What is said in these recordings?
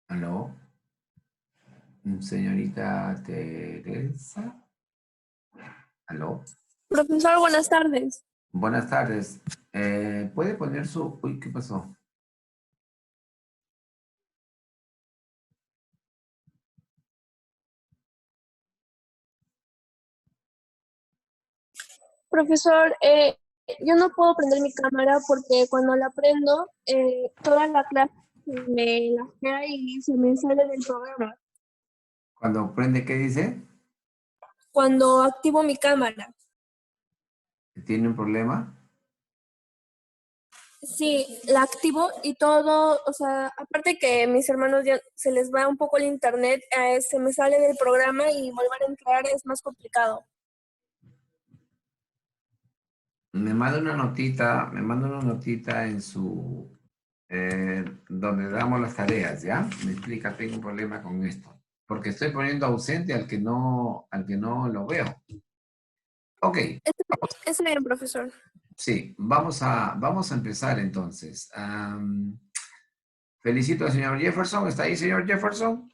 Aló, señorita Teresa. Aló, Profesor, buenas tardes. buenas tardes. ¿Puede poner su... Uy, ¿qué pasó? Profesor, yo no puedo prender mi cámara porque cuando la prendo, toda la clase me lajea y se me sale del programa. Cuando prende, ¿qué dice? Cuando activo mi cámara. ¿Tiene un problema? Sí, la activo y todo, o sea, aparte que mis hermanos ya se les va un poco el internet, se me sale del programa y volver a entrar es más complicado. Me manda una notita en su... donde damos las tareas, ¿ya? Me explica, tengo un problema con esto. Porque estoy poniendo ausente al que no lo veo. Ok, Está bien, profesor. sí, vamos a empezar entonces. Felicito al señor Jefferson. ¿Está ahí, señor Jefferson?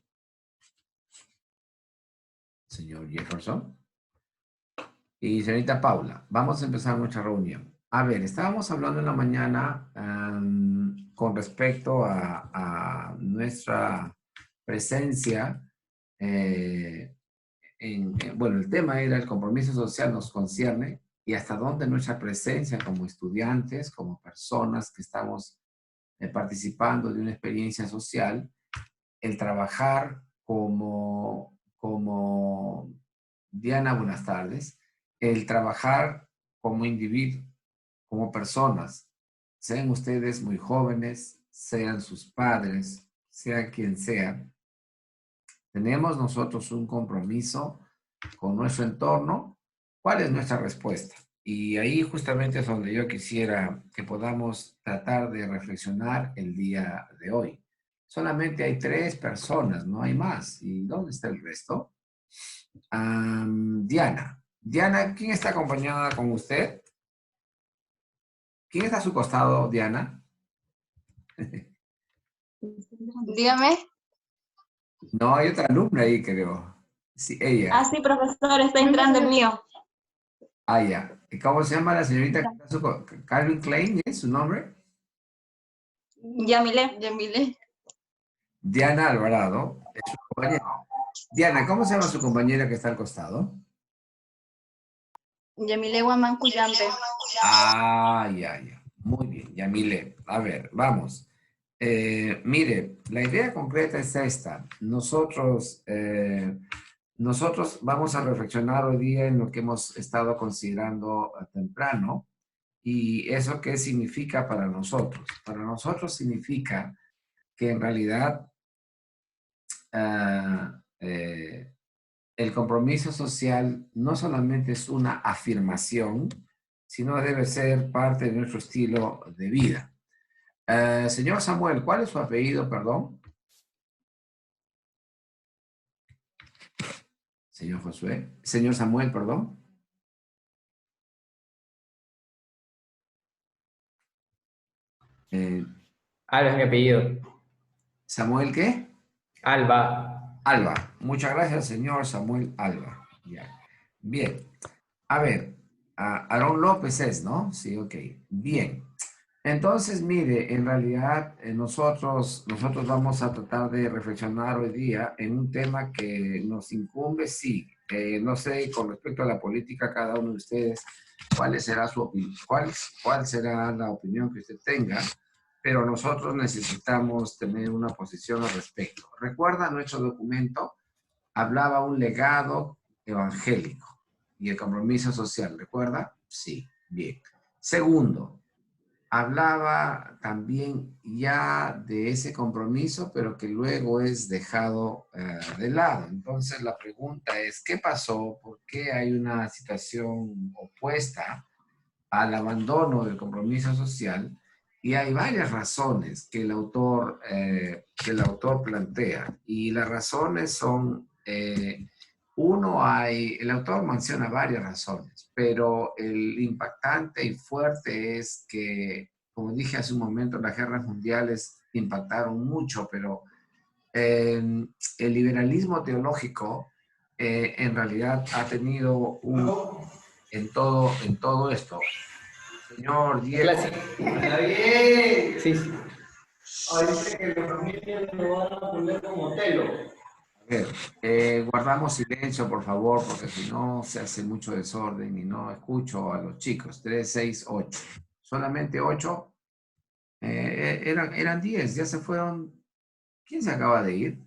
Señor Jefferson. Y señorita Paula, vamos a empezar nuestra reunión. A ver, estábamos hablando en la mañana con respecto a nuestra presencia. Bueno, el tema era el compromiso social nos concierne y hasta dónde nuestra presencia como estudiantes, como personas que estamos participando de una experiencia social, el trabajar como Diana, buenas tardes, el trabajar como individuo, como personas, sean ustedes muy jóvenes, sean sus padres, sea quien sea, tenemos nosotros un compromiso con nuestro entorno. ¿Cuál es nuestra respuesta? Y ahí justamente es donde yo quisiera que podamos tratar de reflexionar el día de hoy. Solamente hay 3 personas, no hay más. ¿Y dónde está el resto? Diana. Diana, ¿quién está acompañada con usted? ¿Quién está a su costado, Diana? Dígame. No, hay otra alumna ahí, creo. Sí, ella. Sí, profesor, está entrando el mío. Ah, ya. ¿Y cómo se llama la señorita que está a Calvin Klein, ¿es su nombre? Yamile. Diana Alvarado, es su compañera. Diana, ¿cómo se llama su compañera que está al costado? Yamile Guamán Cuyambe. Ah, ya, ya. Muy bien, Yamile. A ver, vamos. Mire, la idea concreta es esta. Nosotros vamos a reflexionar hoy día en lo que hemos estado considerando temprano. ¿Y eso qué significa para nosotros? Para nosotros significa que en realidad ah, el compromiso social no solamente es una afirmación, sino debe ser parte de nuestro estilo de vida. Señor Samuel, ¿cuál es su apellido, perdón? Señor Josué. Señor Samuel, perdón. Eh, Alba es mi apellido. ¿Samuel qué? Alba. Alba. Muchas gracias, señor Samuel Alba. Ya. Bien. A ver, Aarón López es, ¿no? Sí, ok. Bien. Entonces, mire, en realidad nosotros vamos a tratar de reflexionar hoy día en un tema que nos incumbe, sí. No sé, con respecto a la política, cada uno de ustedes, cuál será su opinión, cuál será la opinión que usted tenga, pero nosotros necesitamos tener una posición al respecto. Recuerda, nuestro documento hablaba un legado evangélico y el compromiso social, ¿recuerda? Sí, bien. Segundo, hablaba también ya de ese compromiso, pero que luego es dejado de lado. Entonces la pregunta es, ¿qué pasó? ¿Por qué hay una situación opuesta al abandono del compromiso social? Y hay varias razones que el autor plantea. Y las razones son, el autor menciona varias razones, pero el impactante y fuerte es que, como dije hace un momento, las guerras mundiales impactaron mucho, pero el liberalismo teológico en realidad ha tenido en todo esto. Señor Diego. Clase. ¿Está bien? Sí, sí. Dice que los niños lo van a poner como telo. A ver, guardamos silencio, por favor, porque si no se hace mucho desorden y no escucho a los chicos. 3, 6, 8. Solamente 8. Eran 10, ya se fueron. ¿Quién se acaba de ir?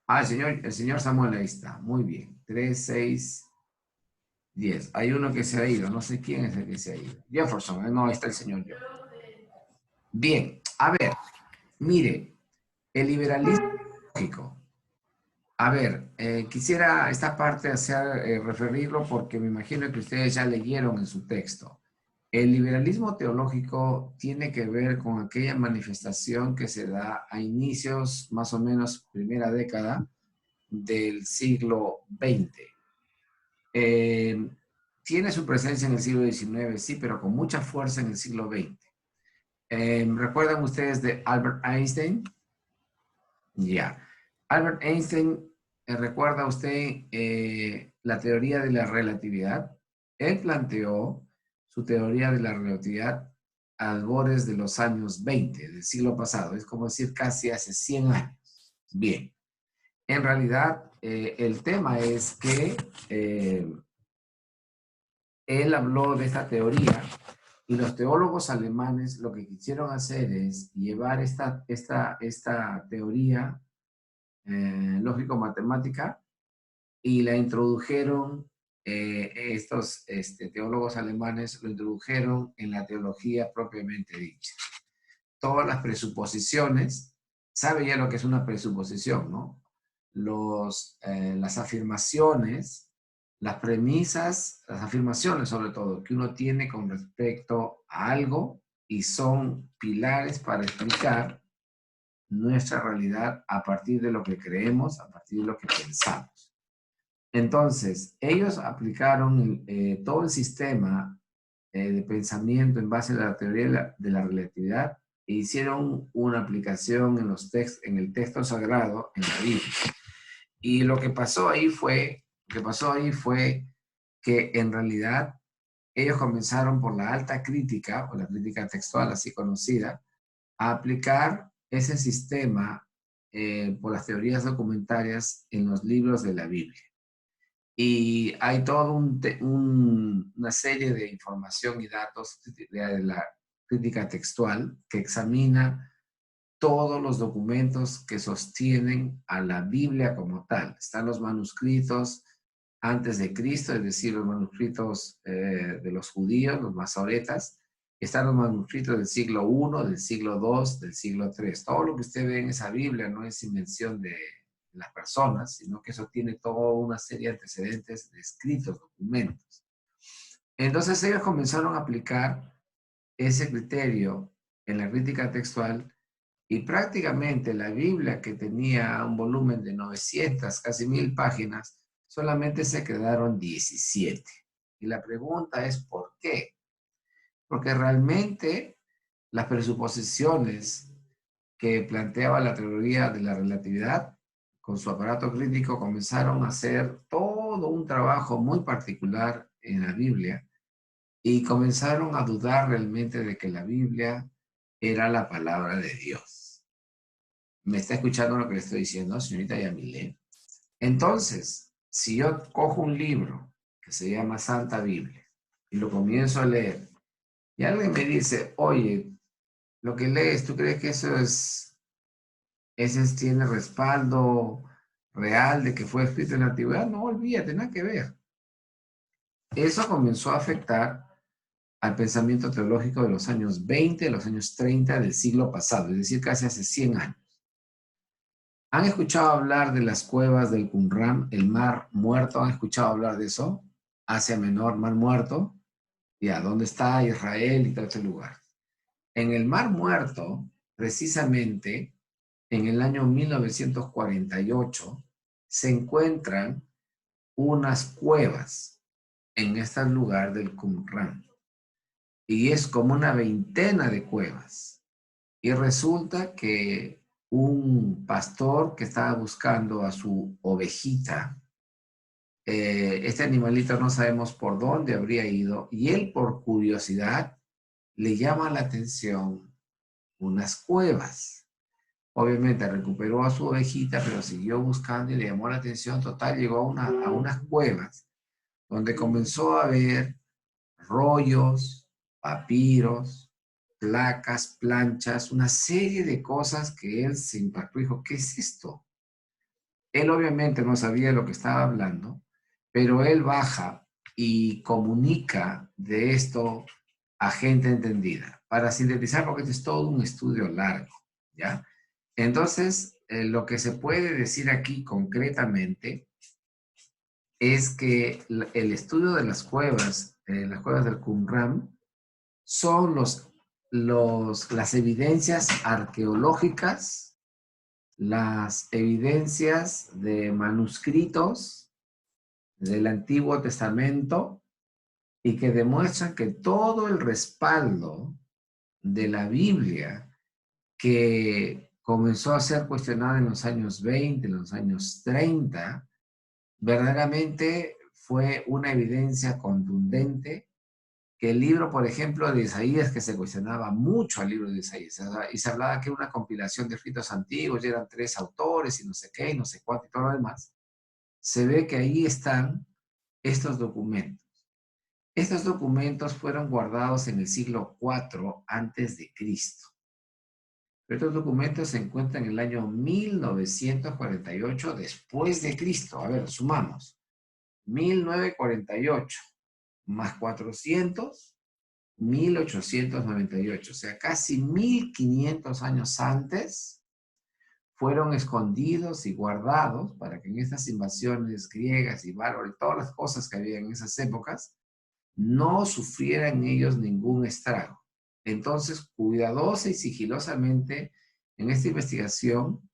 Ah, el señor Samuel, ahí está. Muy bien. 3, 6, 10. Hay uno que se ha ido. No sé quién es el que se ha ido. Jefferson. No, ahí está el señor Jefferson. Bien. A ver. Mire. El liberalismo lógico. A ver, quisiera esta parte hacer, referirlo porque me imagino que ustedes ya leyeron en su texto. El liberalismo teológico tiene que ver con aquella manifestación que se da a inicios, más o menos, primera década del siglo XX. Tiene su presencia en el siglo XIX, sí, pero con mucha fuerza en el siglo XX. ¿Recuerdan ustedes de Albert Einstein? Ya. Albert Einstein, ¿recuerda usted la teoría de la relatividad? Él planteó su teoría de la relatividad albores de los años 20 del siglo pasado, es como decir casi hace 100 años. Bien, en realidad el tema es que él habló de esta teoría y los teólogos alemanes lo que quisieron hacer es llevar esta teoría lógico-matemática y la introdujeron, estos teólogos alemanes lo introdujeron en la teología propiamente dicha. Todas las presuposiciones, sabe ya lo que es una presuposición, ¿no? Las afirmaciones, las premisas, las afirmaciones sobre todo, que uno tiene con respecto a algo y son pilares para explicar nuestra realidad a partir de lo que creemos, a partir de lo que pensamos. Entonces, ellos aplicaron todo el sistema de pensamiento en base a la teoría de la relatividad e hicieron una aplicación en el texto sagrado, en la Biblia. Y lo que pasó ahí fue que en realidad ellos comenzaron por la alta crítica, o la crítica textual así conocida, a aplicar ese sistema por las teorías documentarias en los libros de la Biblia. Y hay toda una serie de información y datos de la crítica textual que examina todos los documentos que sostienen a la Biblia como tal. Están los manuscritos antes de Cristo, es decir, los manuscritos de los judíos, los masoretas. Están los manuscritos del siglo I, del siglo II, del siglo III. Todo lo que usted ve en esa Biblia no es invención de las personas, sino que eso tiene toda una serie de antecedentes de escritos, documentos. Entonces ellos comenzaron a aplicar ese criterio en la crítica textual y prácticamente la Biblia, que tenía un volumen de 900, casi 1000 páginas, solamente se quedaron 17. Y la pregunta es ¿por qué? Porque realmente las presuposiciones que planteaba la teoría de la relatividad con su aparato crítico comenzaron a hacer todo un trabajo muy particular en la Biblia y comenzaron a dudar realmente de que la Biblia era la palabra de Dios. ¿Me está escuchando lo que le estoy diciendo, señorita Yamile? Entonces, si yo cojo un libro que se llama Santa Biblia y lo comienzo a leer y alguien me dice, oye, lo que lees, ¿tú crees que ese tiene respaldo real de que fue escrito en la antigüedad? No, olvídate, nada que ver. Eso comenzó a afectar al pensamiento teológico de los años 20, de los años 30 del siglo pasado, es decir, casi hace 100 años. ¿Han escuchado hablar de las cuevas del Qumran, el Mar Muerto? ¿Han escuchado hablar de eso? Asia Menor, Mar Muerto. Ya, ¿dónde está Israel y todo este lugar? En el Mar Muerto, precisamente, en el año 1948, se encuentran unas cuevas en este lugar del Qumran. Y es como una veintena de cuevas. Y resulta que un pastor que estaba buscando a su ovejita. Este animalito no sabemos por dónde habría ido y él por curiosidad le llama la atención unas cuevas. Obviamente recuperó a su ovejita, pero siguió buscando y le llamó la atención. Total, llegó a unas cuevas donde comenzó a ver rollos, papiros, placas, planchas, una serie de cosas que él se impactó y dijo, ¿qué es esto? Él obviamente no sabía lo que estaba hablando, pero él baja y comunica de esto a gente entendida. Para sintetizar, porque este es todo un estudio largo, ¿ya? Entonces, lo que se puede decir aquí concretamente es que el estudio de las cuevas del Qumran, son las evidencias arqueológicas, las evidencias de manuscritos del Antiguo Testamento y que demuestran que todo el respaldo de la Biblia, que comenzó a ser cuestionada en los años 20, en los años 30, verdaderamente fue una evidencia contundente que el libro, por ejemplo, de Isaías, que se cuestionaba mucho al libro de Isaías, y se hablaba que era una compilación de escritos antiguos, y eran 3 autores, y no sé qué, y no sé cuánto, y todo lo demás, se ve que ahí están estos documentos. Estos documentos fueron guardados en el siglo IV antes de Cristo. Pero estos documentos se encuentran en el año 1948 después de Cristo. A ver, sumamos. 1948 más 400, 1898. O sea, casi 1500 años antes fueron escondidos y guardados para que en estas invasiones griegas y bárbaras, todas las cosas que había en esas épocas, no sufrieran ellos ningún estrago. Entonces, cuidadosa y sigilosamente, en esta investigación,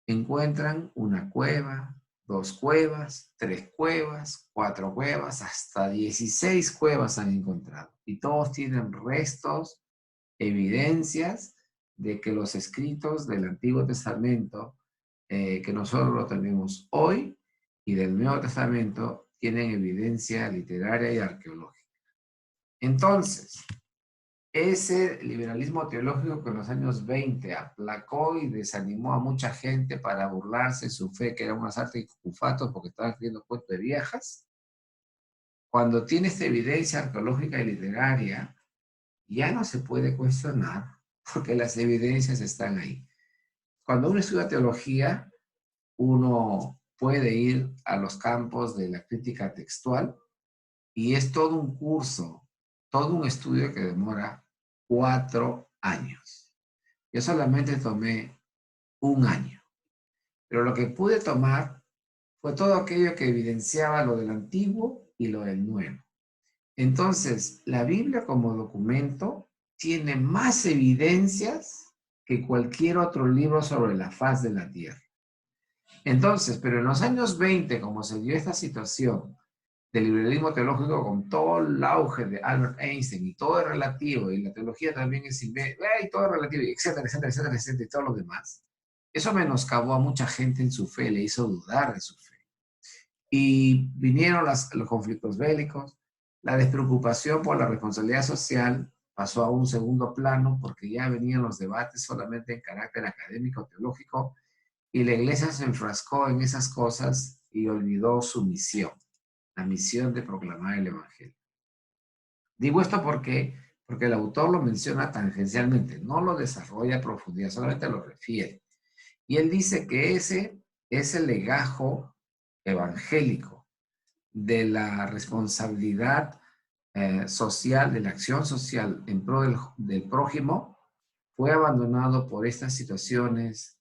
encuentran una cueva, 2 cuevas, 3 cuevas, 4 cuevas, hasta 16 cuevas han encontrado. Y todos tienen restos, evidencias de que los escritos del Antiguo Testamento, que nosotros lo tenemos hoy, y del Nuevo Testamento, tienen evidencia literaria y arqueológica. Entonces, ese liberalismo teológico que en los años 20 aplacó y desanimó a mucha gente para burlarse de su fe, que era una sarta y cucufatos porque estaban escribiendo cuentos de viejas, cuando tiene esta evidencia arqueológica y literaria, ya no se puede cuestionar porque las evidencias están ahí. Cuando uno estudia teología, uno puede ir a los campos de la crítica textual y es todo un curso, todo un estudio que demora 4 años. Yo solamente tomé 1 año, pero lo que pude tomar fue todo aquello que evidenciaba lo del antiguo y lo del nuevo. Entonces, la Biblia como documento tiene más evidencias que cualquier otro libro sobre la faz de la tierra. Entonces, pero en los años 20, como se dio esta situación del liberalismo teológico con todo el auge de Albert Einstein y todo es relativo, y la teología también es y todo es relativo, etcétera, etcétera, etcétera, etcétera, y todo lo demás, eso menoscabó a mucha gente en su fe, le hizo dudar de su fe. Y vinieron los conflictos bélicos, la despreocupación por la responsabilidad social pasó a un segundo plano porque ya venían los debates solamente en carácter académico, teológico, y la iglesia se enfrascó en esas cosas y olvidó su misión, la misión de proclamar el evangelio. Digo esto porque el autor lo menciona tangencialmente, no lo desarrolla a profundidad, solamente lo refiere. Y él dice que ese es el legajo evangélico de la responsabilidad social, de la acción social en pro del prójimo, fue abandonado por estas situaciones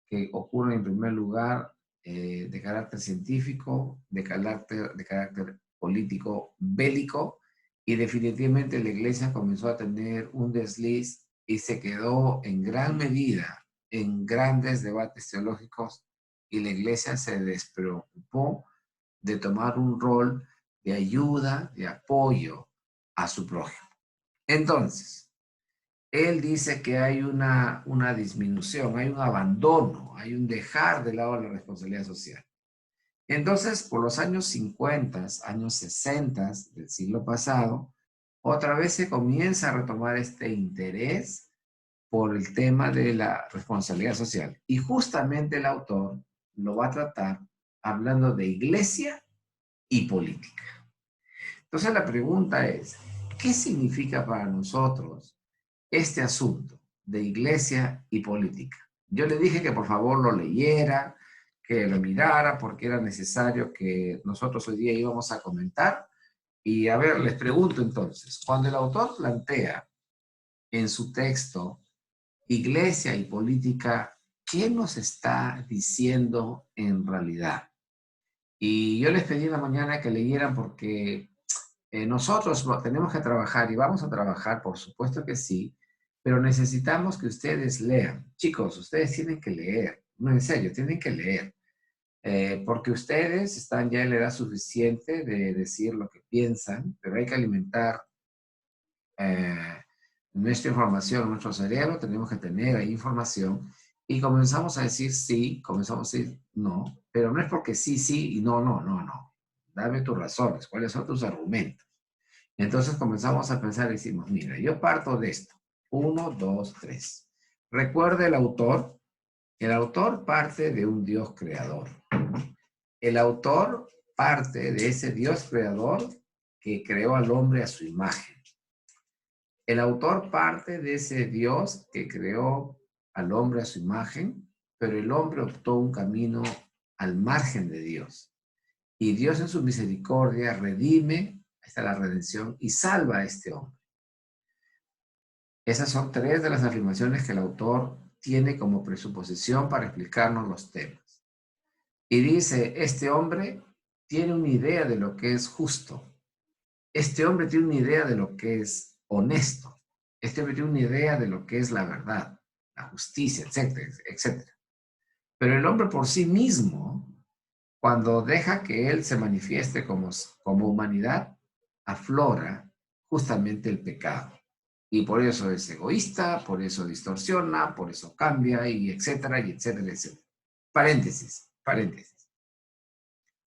que ocurren en primer lugar de carácter científico, de carácter político bélico, y definitivamente la iglesia comenzó a tener un desliz y se quedó en gran medida en grandes debates teológicos, y la iglesia se despreocupó de tomar un rol de ayuda, de apoyo a su prójimo. Entonces, él dice que hay una disminución, hay un abandono, hay un dejar de lado la responsabilidad social. Entonces, por los años 50, años 60 del siglo pasado, otra vez se comienza a retomar este interés por el tema de la responsabilidad social. Y justamente el autor lo va a tratar hablando de iglesia y política. Entonces la pregunta es, ¿qué significa para nosotros este asunto de iglesia y política? Yo le dije que por favor lo leyera, que lo mirara, porque era necesario que nosotros hoy día íbamos a comentar. Y a ver, les pregunto entonces, cuando el autor plantea en su texto iglesia y política, ¿qué nos está diciendo en realidad? Y yo les pedí en la mañana que leyeran porque nosotros tenemos que trabajar y vamos a trabajar, por supuesto que sí, pero necesitamos que ustedes lean. Chicos, ustedes tienen que leer, no en serio, tienen que leer, porque ustedes están ya en la edad suficiente de decir lo que piensan, pero hay que alimentar eh, nuestra información, nuestro cerebro, tenemos que tener ahí información y comenzamos a decir sí, comenzamos a decir no, pero no es porque sí, sí y no, no, no, no. Dame tus razones, cuáles son tus argumentos. Entonces comenzamos a pensar y decimos, mira, yo parto de esto. 1, 2, 3. Recuerda el autor parte de un Dios creador. El autor parte de ese Dios creador que creó al hombre a su imagen. El autor parte de ese Dios que creó al hombre a su imagen, pero el hombre optó un camino al margen de Dios. Y Dios en su misericordia redime, ahí está la redención, y salva a este hombre. Esas son 3 de las afirmaciones que el autor tiene como presuposición para explicarnos los temas. Y dice, este hombre tiene una idea de lo que es justo. Este hombre tiene una idea de lo que es honesto. Este hombre tiene una idea de lo que es la verdad, la justicia, etcétera, etcétera. Pero el hombre por sí mismo, cuando deja que él se manifieste como humanidad, aflora justamente el pecado. Y por eso es egoísta, por eso distorsiona, por eso cambia, y etcétera, y etcétera, etcétera. Paréntesis, paréntesis.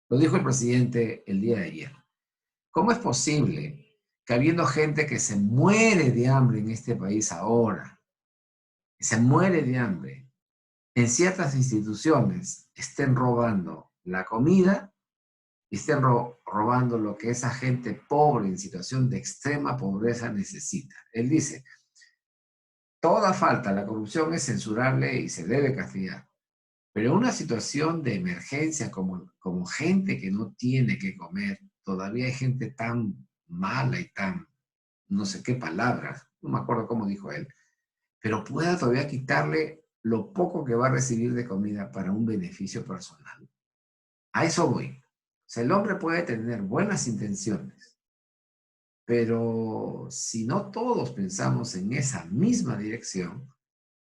Lo dijo el presidente el día de ayer. ¿Cómo es posible que habiendo gente que se muere de hambre en este país ahora, que se muere de hambre, en ciertas instituciones estén robando la comida y estén robando lo que esa gente pobre en situación de extrema pobreza necesita? Él dice, toda falta, la corrupción es censurable y se debe castigar. Pero en una situación de emergencia como gente que no tiene que comer, todavía hay gente tan mala y tan, no sé qué palabras, no me acuerdo cómo dijo él, pero pueda todavía quitarle lo poco que va a recibir de comida para un beneficio personal. A eso voy. O sea, el hombre puede tener buenas intenciones, pero si no todos pensamos en esa misma dirección,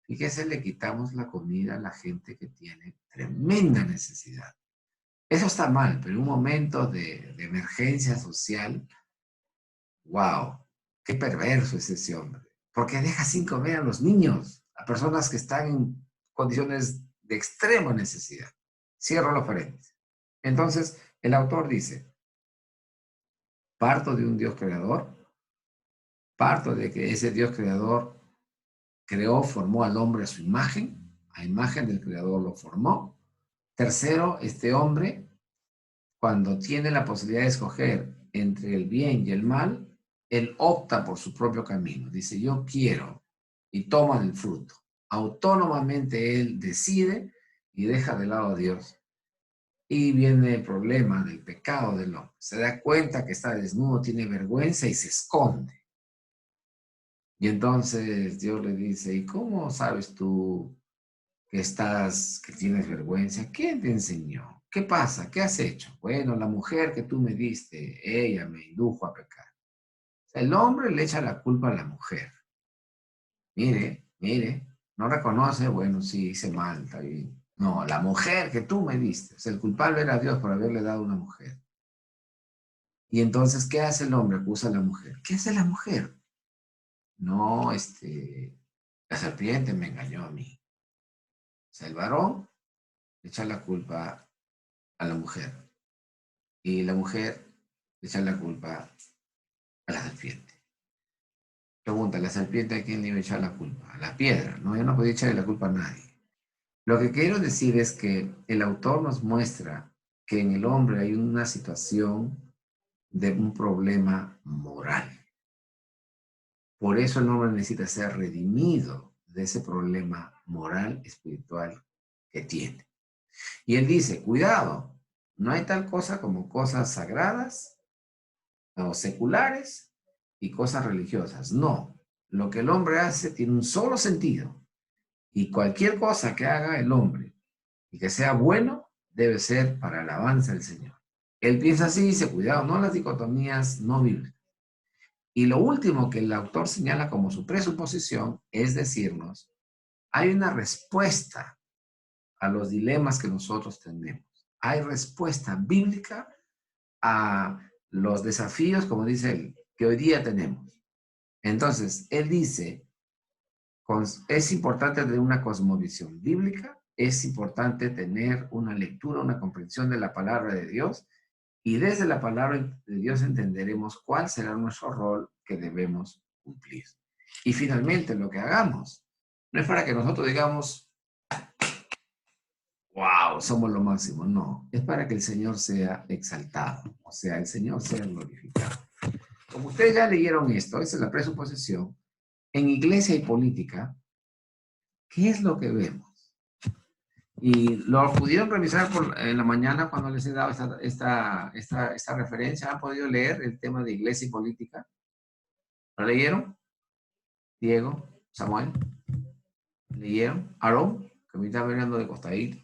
fíjese, le quitamos la comida a la gente que tiene tremenda necesidad. Eso está mal, pero en un momento de emergencia social, wow, qué perverso es ese hombre. Porque deja sin comer a los niños, a personas que están en condiciones de extrema necesidad. Cierro los paréntesis. Entonces, el autor dice, parto de un Dios creador, parto de que ese Dios creador creó, formó al hombre a su imagen, a imagen del creador lo formó. Tercero, este hombre, cuando tiene la posibilidad de escoger entre el bien y el mal, él opta por su propio camino. Dice, yo quiero, y toma el fruto. Autónomamente él decide y deja de lado a Dios. Y viene el problema del pecado del hombre. Se da cuenta que está desnudo, tiene vergüenza y se esconde. Y entonces Dios le dice, ¿y cómo sabes tú que tienes vergüenza? ¿Quién te enseñó? ¿Qué pasa? ¿Qué has hecho? Bueno, la mujer que tú me diste, ella me indujo a pecar. O sea, el hombre le echa la culpa a la mujer. Mire, no reconoce, bueno, sí, hice mal, está bien. No, la mujer que tú me diste. O sea, el culpable era Dios por haberle dado una mujer. Y entonces, ¿qué hace el hombre? Acusa a la mujer. ¿Qué hace la mujer? no, la serpiente me engañó a mí. O sea, el varón le echa la culpa a la mujer y la mujer le echa la culpa a la serpiente. Pregunta, ¿la serpiente a quién le iba a echar la culpa? A la piedra, ¿no? Yo no podía echarle la culpa a nadie. Lo que quiero decir es que el autor nos muestra que en el hombre hay una situación de un problema moral. Por eso el hombre necesita ser redimido de ese problema moral, espiritual que tiene. Y él dice, cuidado, no hay tal cosa como cosas sagradas o seculares y cosas religiosas. No, lo que el hombre hace tiene un solo sentido. Y cualquier cosa que haga el hombre y que sea bueno, debe ser para alabanza del Señor. Él piensa así y dice, cuidado, no las dicotomías no bíblicas. Y lo último que el autor señala como su presuposición es decirnos, hay una respuesta a los dilemas que nosotros tenemos. Hay respuesta bíblica a los desafíos, como dice él, que hoy día tenemos. Entonces, él dice, es importante tener una cosmovisión bíblica, es importante tener una lectura, una comprensión de la palabra de Dios, y desde la palabra de Dios entenderemos cuál será nuestro rol que debemos cumplir. Y finalmente, lo que hagamos no es para que nosotros digamos, wow, somos lo máximo. No, es para que el Señor sea exaltado, o sea, el Señor sea glorificado. Como ustedes ya leyeron esto, esa es la presuposición, en iglesia y política, ¿qué es lo que vemos? Y lo pudieron revisar en la mañana cuando les he dado esta referencia. ¿Han podido leer el tema de iglesia y política? ¿Lo leyeron? Diego, Samuel, ¿leyeron? Aarón, que me está mirando de costadito.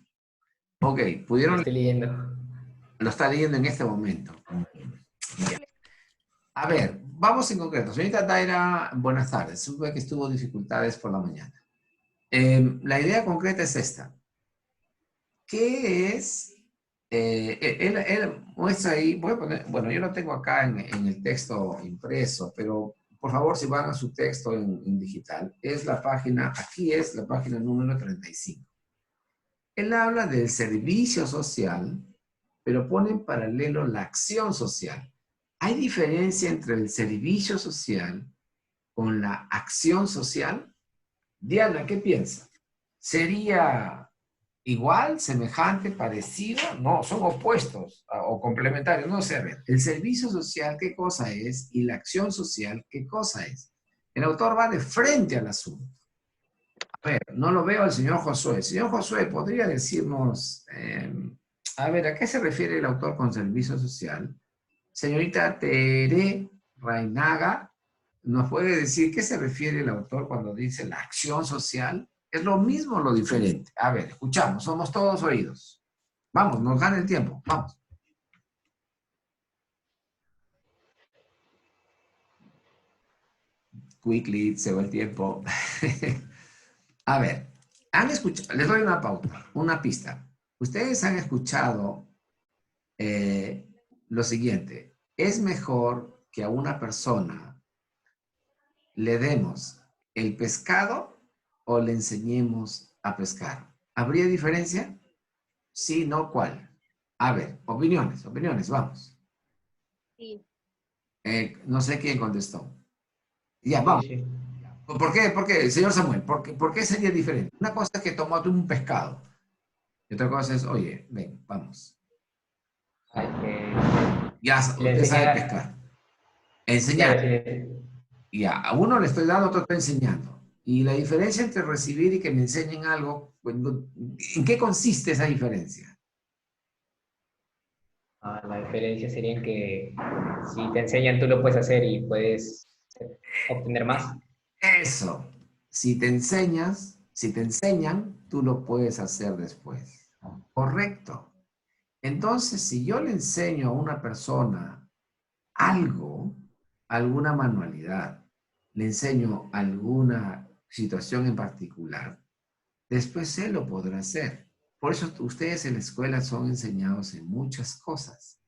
Ok, ¿pudieron? Lo estoy leyendo. Lo está leyendo en este momento. Ya. A ver, vamos en concreto. Señorita Daira, buenas tardes. Supe que tuvo dificultades por la mañana. La idea concreta es esta. ¿Qué es? Él muestra ahí, voy a poner, bueno, yo lo tengo acá en el texto impreso, pero por favor, si van a su texto en digital, es la página, aquí es la página número 35. Él habla del servicio social, pero pone en paralelo la acción social. ¿Hay diferencia entre el servicio social con la acción social? Diana, ¿qué piensa? ¿Sería igual, semejante, parecido? No, son opuestos o complementarios. No sé, a ver, el servicio social, ¿qué cosa es? Y la acción social, ¿qué cosa es? El autor va de frente al asunto. A ver, no lo veo al señor Josué. Señor Josué, ¿podría decirnos, a ver, a qué se refiere el autor con servicio social? Señorita Tere Rainaga, ¿nos puede decir qué se refiere el autor cuando dice la acción social? ¿Es lo mismo o lo diferente? A ver, escuchamos, somos todos oídos. Vamos, nos gana el tiempo, vamos. Quickly, se va el tiempo. A ver, han escuchado, les doy una pauta, una pista. Ustedes han escuchado lo siguiente. Es mejor que a una persona le demos el pescado o le enseñemos a pescar. ¿Habría diferencia? Sí, no, ¿cuál? A ver, opiniones, vamos. Sí. No sé quién contestó. Ya, vamos. Sí, sí. ¿Por qué? ¿Por qué? Señor Samuel, ¿por qué sería diferente? Una cosa es que tomó un pescado. Y otra cosa es, oye, ven, vamos. Ya, usted sabe pescar. Enseñar. Claro, Ya, a uno le estoy dando, a otro estoy enseñando. Y la diferencia entre recibir y que me enseñen algo, ¿en qué consiste esa diferencia? la diferencia sería en que si te enseñan, tú lo puedes hacer y puedes obtener más. Eso. Si te enseñan, tú lo puedes hacer después. Correcto. Entonces, si yo le enseño a una persona algo, alguna manualidad, le enseño alguna situación en particular, después él lo podrá hacer. Por eso ustedes en la escuela son enseñados en muchas cosas.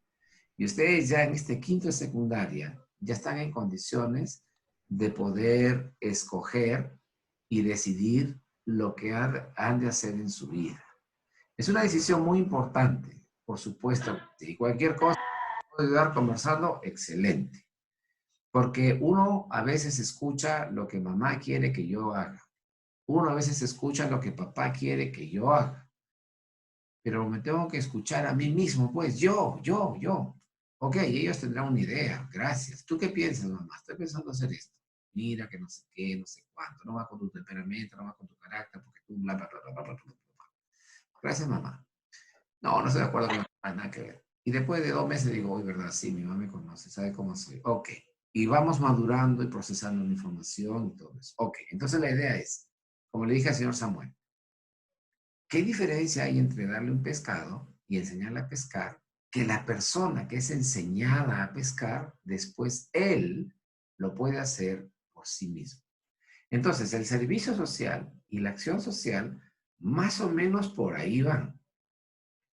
Y ustedes ya en este quinto de secundaria ya están en condiciones de poder escoger y decidir lo que han de hacer en su vida. Es una decisión muy importante, por supuesto. Y cualquier cosa que puede ayudar conversando, excelente. Porque uno a veces escucha lo que mamá quiere que yo haga. Uno a veces escucha lo que papá quiere que yo haga. Pero me tengo que escuchar a mí mismo, pues yo. Ok, ellos tendrán una idea, gracias. ¿Tú qué piensas, mamá? Estoy pensando hacer esto. Mira que no sé qué, no sé cuánto, no va con tu temperamento, no va con tu carácter, porque tú bla, bla, bla, bla, bla, bla, bla, bla. Gracias, mamá. No, no estoy de acuerdo con nada que ver. Y después de 2 meses digo, oye, verdad, sí, mi mamá me conoce, sabe cómo soy. Ok. Y vamos madurando y procesando la información y todo eso. Ok, entonces la idea es, como le dije al señor Samuel, ¿qué diferencia hay entre darle un pescado y enseñarle a pescar? Que la persona que es enseñada a pescar, después él lo puede hacer por sí mismo. Entonces, el servicio social y la acción social, más o menos por ahí van.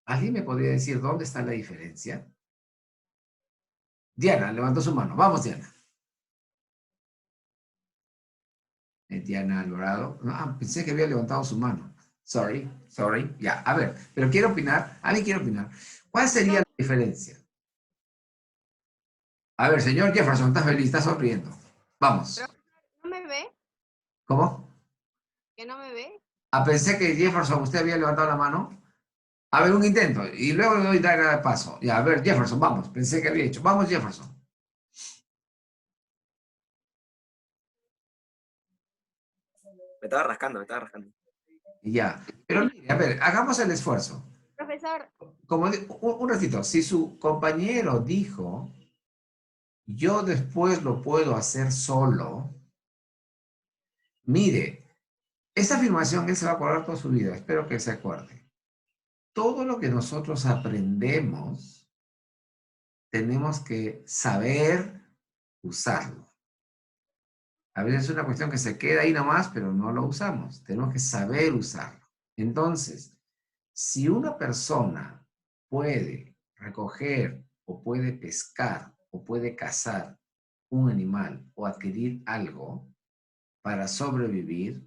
¿Alguien me podría decir dónde está la diferencia? Diana, levantó su mano. Vamos, Diana. Diana Alvarado. Ah, pensé que había levantado su mano. Sorry. Ya, a ver, pero quiero opinar. ¿Alguien quiere opinar? ¿Cuál sería la diferencia? A ver, señor Jefferson, está feliz, está sonriendo. Vamos. ¿No me ve? ¿Cómo? ¿Que no me ve? Ah, pensé que Jefferson, usted había levantado la mano. A ver, un intento. Y luego le doy dar paso. Ya, a ver, Jefferson, vamos. Pensé que había hecho. Vamos, Jefferson. Me estaba rascando. Ya. Pero mire, a ver, hagamos el esfuerzo. Profesor, Como un ratito, si su compañero dijo, yo después lo puedo hacer solo, mire, esta afirmación él se va a acordar toda su vida, espero que se acuerde. Todo lo que nosotros aprendemos, tenemos que saber usarlo. A veces es una cuestión que se queda ahí nomás, pero no lo usamos. Tenemos que saber usarlo. Entonces, si una persona puede recoger o puede pescar o puede cazar un animal o adquirir algo para sobrevivir,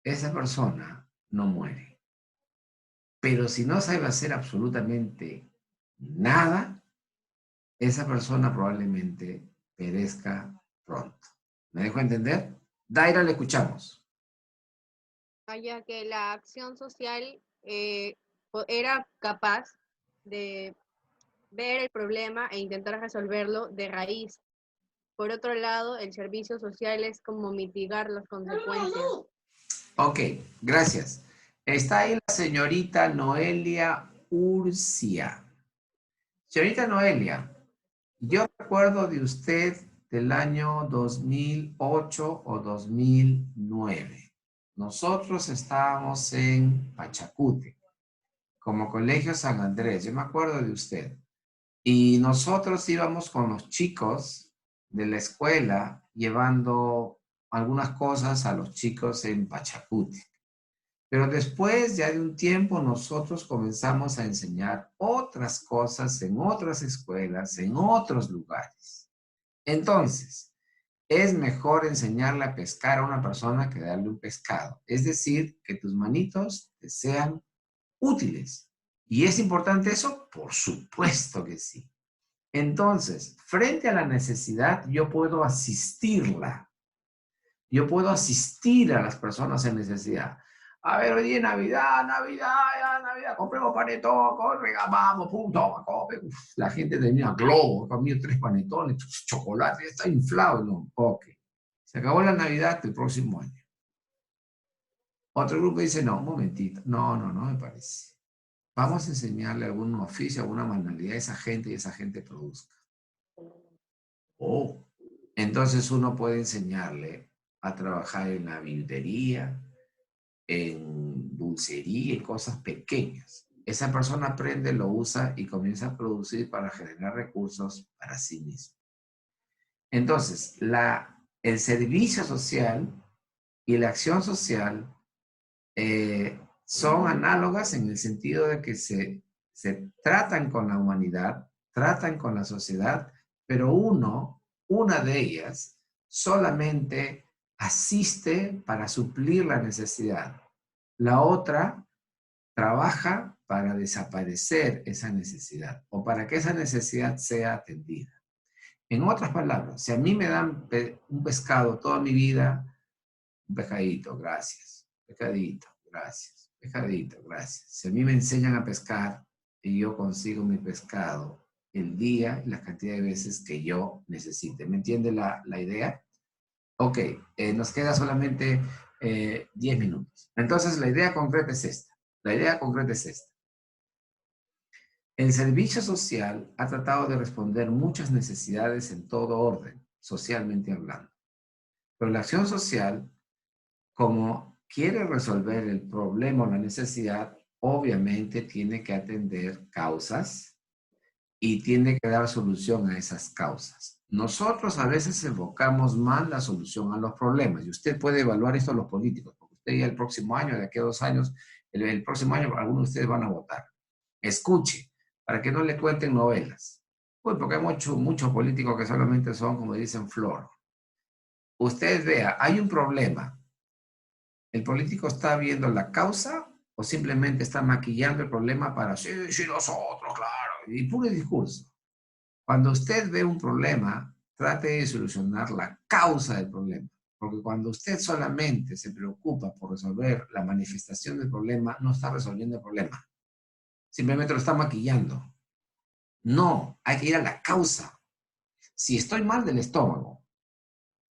esa persona no muere. Pero si no sabe hacer absolutamente nada, esa persona probablemente perezca pronto. ¿Me dejo entender? Daira, le escuchamos. ya que la acción social era capaz de ver el problema e intentar resolverlo de raíz. Por otro lado, el servicio social es como mitigar las consecuencias. Ok, gracias. Está ahí la señorita Noelia Urcia. Señorita Noelia, yo recuerdo de usted del año 2008 o 2009. Nosotros estábamos en Pachacute, como Colegio San Andrés. Yo me acuerdo de usted. Y nosotros íbamos con los chicos de la escuela llevando algunas cosas a los chicos en Pachacute. Pero después, ya de un tiempo, nosotros comenzamos a enseñar otras cosas en otras escuelas, en otros lugares. Entonces, es mejor enseñarle a pescar a una persona que darle un pescado. Es decir, que tus manitos te sean útiles. ¿Y es importante eso? Por supuesto que sí. Entonces, frente a la necesidad, yo puedo asistirla. Yo puedo asistir a las personas en necesidad. A ver, hoy día es Navidad, compremos panetón, corre, vamos, pum, toma, come. Uf, la gente tenía globo, comió 3 panetones, chocolate, está inflado. No, ok. Se acabó la Navidad el próximo año. Otro grupo dice, no, un momentito. No me parece. Vamos a enseñarle algún oficio, alguna manualidad a esa gente y esa gente produzca. Oh, entonces uno puede enseñarle a trabajar en la billutería, en dulcería y cosas pequeñas. Esa persona aprende, lo usa y comienza a producir para generar recursos para sí mismo. Entonces, el servicio social y la acción social son análogas en el sentido de que se tratan con la humanidad, tratan con la sociedad, pero una de ellas solamente asiste para suplir la necesidad. La otra trabaja para desaparecer esa necesidad o para que esa necesidad sea atendida. En otras palabras, si a mí me dan un pescado toda mi vida, un pescadito, gracias. Pescadito, gracias. Pescadito, gracias. Si a mí me enseñan a pescar y yo consigo mi pescado el día y la cantidad de veces que yo necesite. ¿Me entiende la idea? Ok, nos queda solamente 10 minutos. Entonces, la idea concreta es esta. La idea concreta es esta. El servicio social ha tratado de responder muchas necesidades en todo orden, socialmente hablando. Pero la acción social, como quiere resolver el problema o la necesidad, obviamente tiene que atender causas y tiene que dar solución a esas causas. Nosotros a veces enfocamos mal la solución a los problemas, y usted puede evaluar esto a los políticos, porque usted ya el próximo año, de aquí a 2 años, el próximo año algunos de ustedes van a votar. Escuche, para que no le cuenten novelas. Uy, porque hay muchos políticos que solamente son, como dicen, flor. Usted vea, hay un problema. ¿El político está viendo la causa o simplemente está maquillando el problema para, sí, nosotros, claro, y puro discurso? Cuando usted ve un problema, trate de solucionar la causa del problema. Porque cuando usted solamente se preocupa por resolver la manifestación del problema, no está resolviendo el problema. Simplemente lo está maquillando. No, hay que ir a la causa. Si estoy mal del estómago,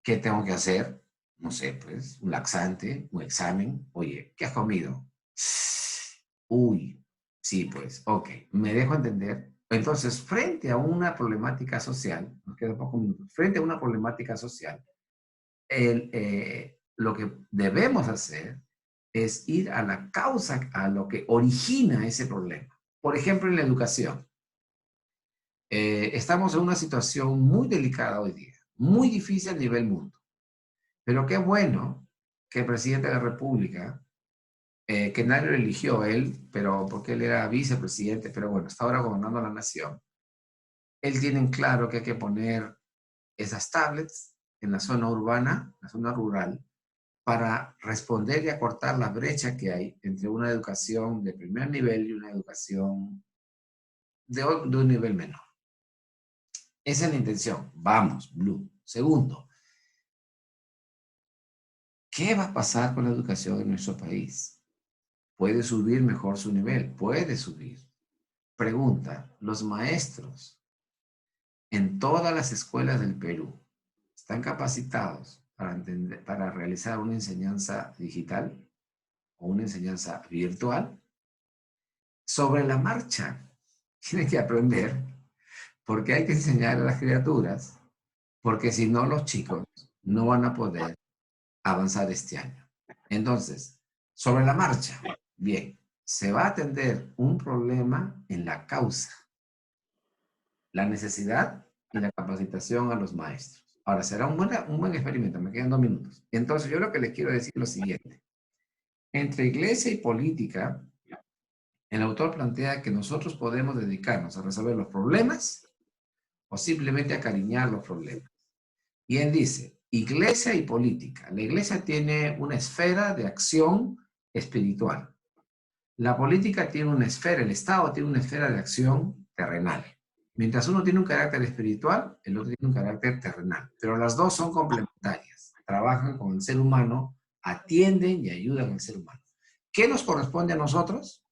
¿qué tengo que hacer? No sé, pues, un laxante, un examen. Oye, ¿qué has comido? Uy, sí, pues, ok, me dejo entender. Entonces, frente a una problemática social, nos queda pocos minutos, frente a una problemática social, lo que debemos hacer es ir a la causa, a lo que origina ese problema. Por ejemplo, en la educación. Estamos en una situación muy delicada hoy día, muy difícil a nivel mundo. Pero qué bueno que el presidente de la República, que nadie lo eligió él, pero porque él era vicepresidente, pero bueno, está ahora gobernando la nación. Él tiene en claro que hay que poner esas tablets en la zona urbana, la zona rural, para responder y acortar la brecha que hay entre una educación de primer nivel y una educación de un nivel menor. Esa es la intención. Vamos, Blue. Segundo, ¿qué va a pasar con la educación en nuestro país? ¿Puede subir mejor su nivel? Puede subir. Pregunta, ¿los maestros en todas las escuelas del Perú están capacitados para realizar una enseñanza digital o una enseñanza virtual? Sobre la marcha, tienen que aprender, porque hay que enseñar a las criaturas, porque si no los chicos no van a poder avanzar este año. Entonces, sobre la marcha, bien, se va a atender un problema en la causa, la necesidad y la capacitación a los maestros. Ahora, será un buen experimento, me quedan 2 minutos. Entonces, yo lo que les quiero decir es lo siguiente. Entre iglesia y política, el autor plantea que nosotros podemos dedicarnos a resolver los problemas o simplemente acariñar los problemas. Y él dice, iglesia y política. La iglesia tiene una esfera de acción espiritual. La política tiene una esfera, el Estado tiene una esfera de acción terrenal. Mientras uno tiene un carácter espiritual, el otro tiene un carácter terrenal. Pero las dos son complementarias. Trabajan con el ser humano, atienden y ayudan al ser humano. ¿Qué nos corresponde a nosotros?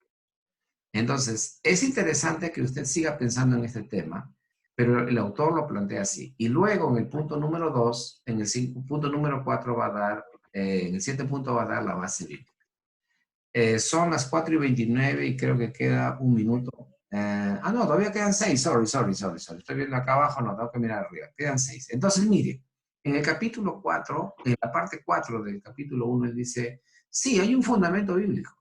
Entonces, es interesante que usted siga pensando en este tema, pero el autor lo plantea así. Y luego, en el punto número 2, en el punto número 4 va a dar, en el 7 punto va a dar la base bíblica. Son las 4:29 y creo que queda 1 minuto. No, todavía quedan 6. Sorry. Estoy viendo acá abajo, no, tengo que mirar arriba. Quedan 6. Entonces, mire, en el capítulo 4, en la parte 4 del capítulo 1, él dice, sí, hay un fundamento bíblico.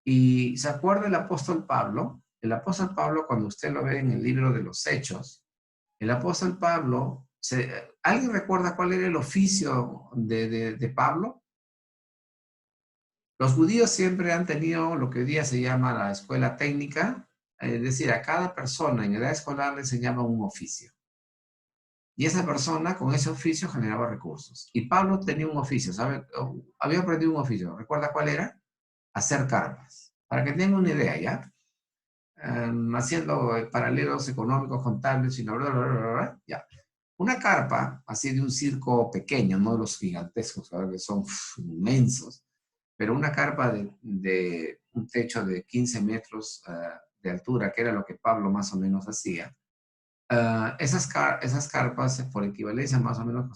Y se acuerda el apóstol Pablo. El apóstol Pablo, cuando usted lo ve en el libro de los Hechos, el apóstol Pablo, ¿alguien recuerda cuál era el oficio de Pablo? Los judíos siempre han tenido lo que hoy día se llama la escuela técnica, es decir, a cada persona en edad escolar le enseñaba un oficio. Y esa persona con ese oficio generaba recursos. Y Pablo tenía un oficio, ¿sabe? Había aprendido un oficio. ¿Recuerda cuál era? Hacer carpas. Para que tengan una idea, ¿ya? Haciendo paralelos económicos, contables, y ya. Una carpa, así de un circo pequeño, no de los gigantescos, ¿sabes? Que son inmensos, pero una carpa de un techo de 15 metros de altura, que era lo que Pablo más o menos hacía. Esas carpas, por equivalencia, más o menos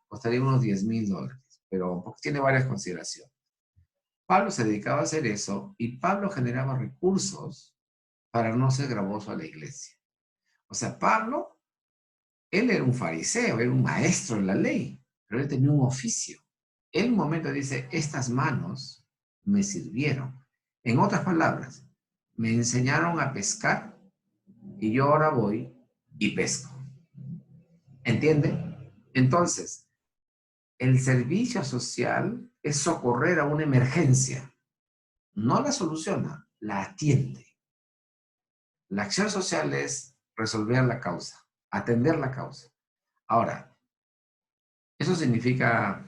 costarían unos $10,000, pero porque tiene varias consideraciones. Pablo se dedicaba a hacer eso y Pablo generaba recursos para no ser gravoso a la iglesia. O sea, Pablo, él era un fariseo, era un maestro en la ley, pero él tenía un oficio. En un momento dice, estas manos me sirvieron. En otras palabras, me enseñaron a pescar y yo ahora voy y pesco. ¿Entiende? Entonces, el servicio social es socorrer a una emergencia. No la soluciona, la atiende. La acción social es resolver la causa, atender la causa. Ahora, eso significa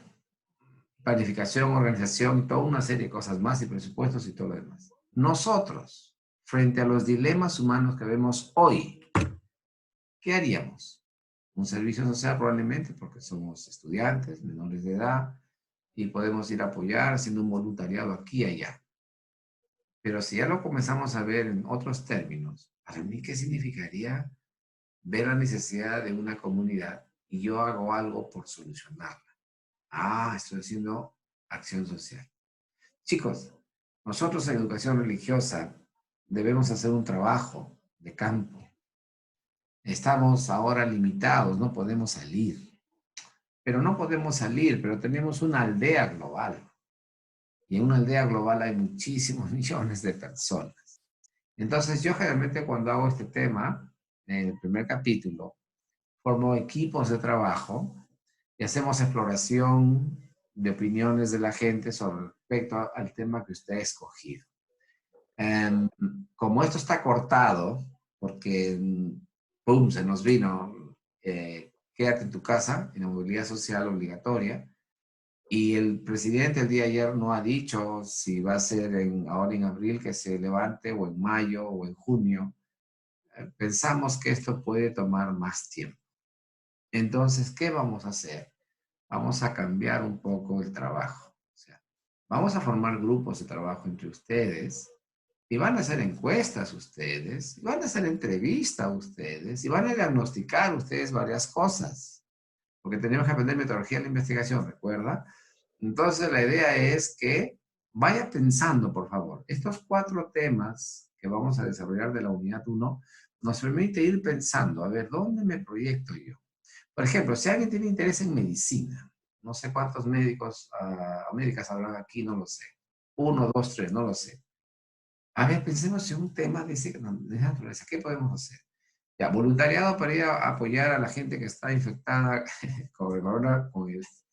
planificación, organización y toda una serie de cosas más y presupuestos y todo lo demás. Nosotros, frente a los dilemas humanos que vemos hoy, ¿qué haríamos? Un servicio social probablemente porque somos estudiantes, menores de edad y podemos ir a apoyar haciendo un voluntariado aquí y allá. Pero si ya lo comenzamos a ver en otros términos, para mí, ¿qué significaría ver la necesidad de una comunidad y yo hago algo por solucionarla? Ah, estoy haciendo acción social. Chicos, nosotros en educación religiosa debemos hacer un trabajo de campo. Estamos ahora limitados, no podemos salir. Pero no podemos salir, pero tenemos una aldea global. Y en una aldea global hay muchísimos millones de personas. Entonces yo generalmente cuando hago este tema, en el primer capítulo, formo equipos de trabajo y hacemos exploración de opiniones de la gente sobre respecto al tema que usted ha escogido. Como esto está cortado, porque ¡pum!, se nos vino, quédate en tu casa, en la movilidad social obligatoria, y el presidente el día de ayer no ha dicho si va a ser ahora en abril que se levante, o en mayo, o en junio. Pensamos que esto puede tomar más tiempo. Entonces, ¿qué vamos a hacer? Vamos a cambiar un poco el trabajo. O sea, vamos a formar grupos de trabajo entre ustedes y van a hacer encuestas ustedes, y van a hacer entrevistas ustedes, y van a diagnosticar ustedes varias cosas. Porque tenemos que aprender metodología de la investigación, ¿recuerda? Entonces, la idea es que vaya pensando, por favor. Estos 4 temas que vamos a desarrollar de la unidad 1 nos permite ir pensando, a ver, ¿dónde me proyecto yo? Por ejemplo, si alguien tiene interés en medicina, no sé cuántos médicos o médicas habrán aquí, no lo sé. 1, 2, 3, no lo sé. A ver, pensemos en un tema de naturaleza. ¿Qué podemos hacer? Ya, voluntariado para ir a apoyar a la gente que está infectada con el coronavirus.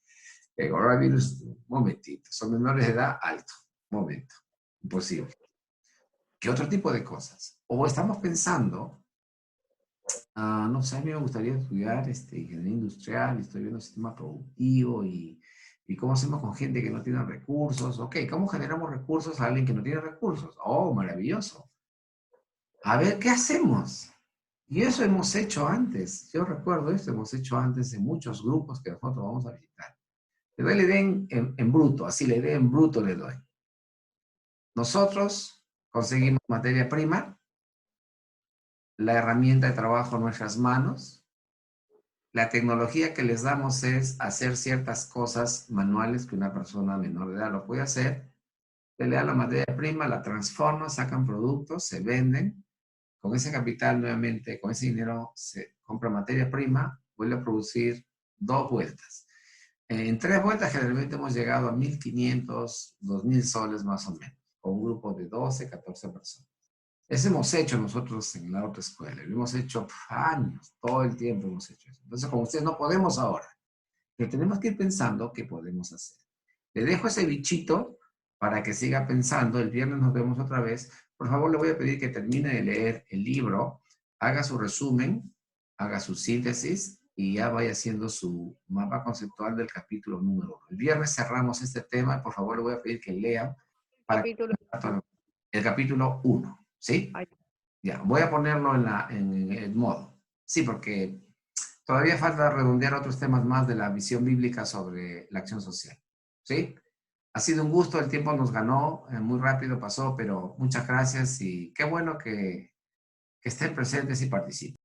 Un momentito. Son menores de edad, alto. Un momento. Imposible. ¿Qué otro tipo de cosas? O estamos pensando, no sé, a mí me gustaría estudiar ingeniería industrial, estoy viendo el sistema productivo y cómo hacemos con gente que no tiene recursos. Ok, ¿cómo generamos recursos a alguien que no tiene recursos? Oh, maravilloso. A ver, ¿qué hacemos? Y eso hemos hecho antes. Yo recuerdo esto, hemos hecho antes en muchos grupos que nosotros vamos a visitar. Le doy la idea en bruto, así la idea en bruto le doy. Nosotros conseguimos materia prima, la herramienta de trabajo en nuestras manos. La tecnología que les damos es hacer ciertas cosas manuales que una persona menor de edad lo puede hacer. Se le da la materia prima, la transforma, sacan productos, se venden. Con ese capital nuevamente, con ese dinero se compra materia prima, vuelve a producir 2 vueltas. En 3 vueltas generalmente hemos llegado a 1.500, 2.000 soles más o menos, con un grupo de 12, 14 personas. Eso hemos hecho nosotros en la otra escuela. Lo hemos hecho años, todo el tiempo hemos hecho eso. Entonces, con ustedes no podemos ahora. Pero tenemos que ir pensando qué podemos hacer. Le dejo ese bichito para que siga pensando. El viernes nos vemos otra vez. Por favor, le voy a pedir que termine de leer el libro, haga su resumen, haga su síntesis y ya vaya haciendo su mapa conceptual del capítulo número 1. El viernes cerramos este tema, por favor le voy a pedir que lean para Capítulo. el capítulo 1, ¿sí? Ay. Ya, voy a ponerlo en el modo. Sí, porque todavía falta redondear otros temas más de la visión bíblica sobre la acción social, ¿sí? Ha sido un gusto, el tiempo nos ganó, muy rápido pasó, pero muchas gracias y qué bueno que estén presentes y participen.